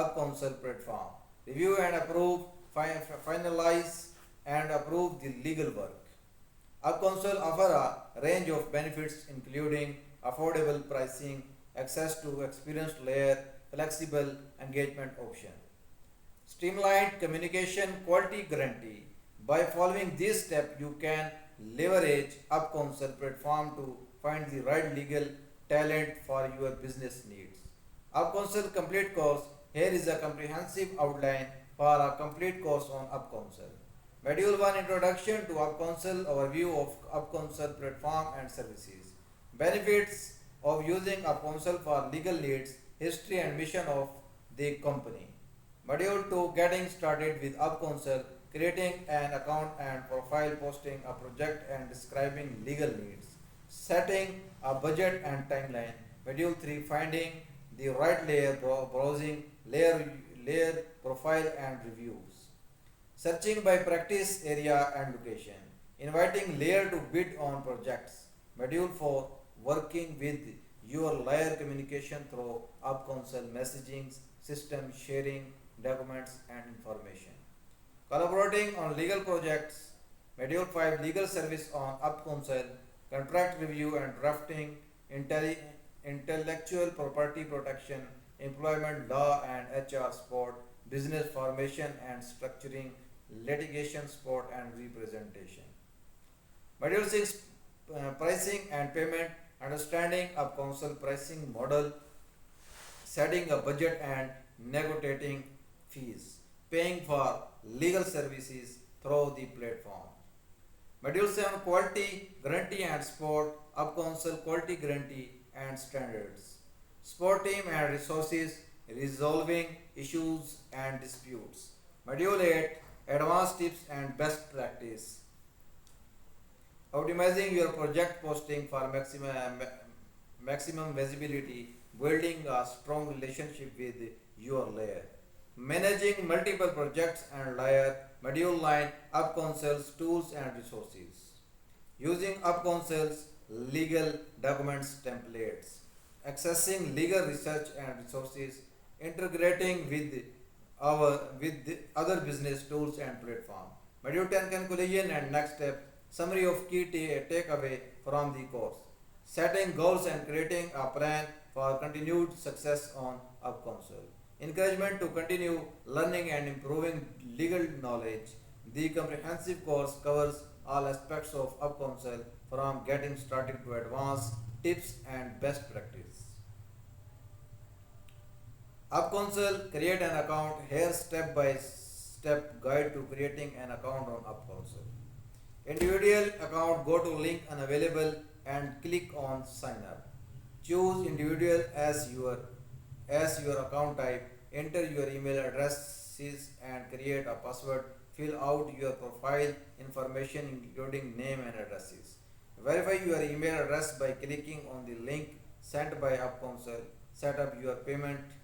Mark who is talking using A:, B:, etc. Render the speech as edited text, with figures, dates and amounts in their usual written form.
A: UpCounsel platform. Review and approve, finalize and approve the legal work. UpCounsel offer a range of benefits including affordable pricing, access to experienced layer, flexible engagement option. Streamlined communication quality guarantee. By following these steps, you can leverage UpCounsel platform to find the right legal talent for your business needs. UpCounsel complete course. Here is a comprehensive outline for a complete course on UpCounsel. Module 1 Introduction to UpCounsel, overview of UpCounsel platform and services. Benefits of using UpCounsel for legal needs, history and mission of the company. Module 2 Getting started with UpCounsel, creating an account and profile, posting a project and describing legal needs. Setting a budget and timeline. Module 3 Finding the right layer, browsing layer profile and reviews. Searching by practice area and location. Inviting layer to bid on projects. Module 4 Working with your layer, communication through UpCounsel messaging system, sharing documents and information. Collaborating on legal projects. Module 5 Legal service on UpCounsel, contract review and drafting, intellectual property protection, employment law and HR support, business formation and structuring, litigation support and representation. Module 6 Pricing and payment, understanding UpCounsel pricing model, setting a budget and negotiating fees, paying for legal services through the platform. Module 7 Quality Guarantee and Support, UpCounsel Quality Guarantee and Standards. Support team and resources, resolving issues and disputes. Module 8 Advanced tips and best practice. Optimizing your project posting for maximum visibility, building a strong relationship with your layer. Managing multiple projects and layer. Module 9 UpCounsel's tools and resources. Using UpCounsel's legal documents templates. Accessing legal research and resources. Integrating with other business tools and platform. Module 10 Conclusion and next step. Summary of key takeaway from the course. Setting goals and creating a plan for continued success on UpCounsel. Encouragement to continue learning and improving legal knowledge. The comprehensive course covers all aspects of UpCounsel from getting started to advanced tips and best practice. UpCounsel Create an account. Here step by step guide to creating an account on UpCounsel. Individual account, go to link unavailable and click on sign up. Choose individual as your account type. Enter your email addresses and create a password. Fill out your profile information including name and addresses. Verify your email address by clicking on the link sent by UpCounsel. Set up your payment